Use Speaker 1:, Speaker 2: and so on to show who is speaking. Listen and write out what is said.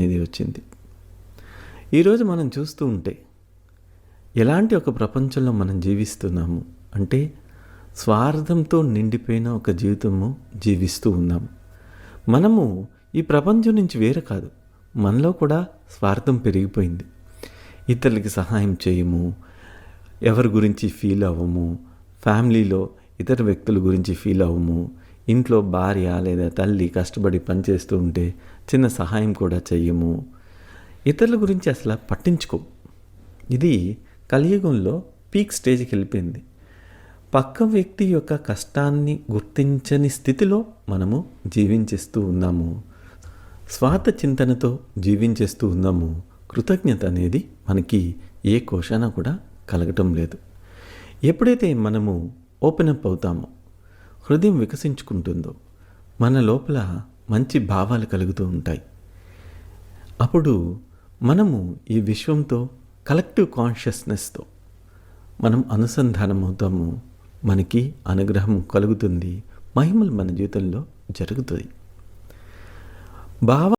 Speaker 1: అనేది వచ్చింది. ఈరోజు మనం చూస్తూ ఉంటే ఎలాంటి ఒక ప్రపంచంలో మనం జీవిస్తున్నాము అంటే స్వార్థంతో నిండిపోయిన ఒక జీవితము జీవిస్తూ ఉన్నాము. మనము ఈ ప్రపంచం నుంచి వేరే కాదు, మనలో కూడా స్వార్థం పెరిగిపోయింది. ఇతరులకి సహాయం చేయము, ఎవరి గురించి ఫీల్ అవ్వము, ఫ్యామిలీలో ఇతర వ్యక్తుల గురించి ఫీల్ అవ్వము, ఇంట్లో భార్య లేదా తల్లి కష్టపడి పనిచేస్తూ ఉంటే చిన్న సహాయం కూడా చెయ్యము, ఇతరుల గురించి అసలు పట్టించుకో. ఇది కలియుగంలో పీక్ స్టేజ్కి వెళ్ళిపోయింది. పక్క వ్యక్తి యొక్క కష్టాన్ని గుర్తించని స్థితిలో మనము జీవించేస్తూ ఉన్నాము. స్వార్థ చింతనతో జీవించేస్తూ ఉన్నాము. కృతజ్ఞత అనేది మనకి ఏ కోశాన కూడా కలగటం లేదు. ఎప్పుడైతే మనము ఓపెన్ అప్ అవుతామో, హృదయం వికసించుకుంటుందో, మన లోపల మంచి భావాలు కలుగుతూ ఉంటాయి. అప్పుడు మనము ఈ విశ్వంతో కలెక్టివ్ కాన్షియస్నెస్తో మనం అనుసంధానం అవుతాము. మనకి అనుగ్రహం కలుగుతుంది, మహిమలు మన జీవితంలో జరుగుతుంది. భావ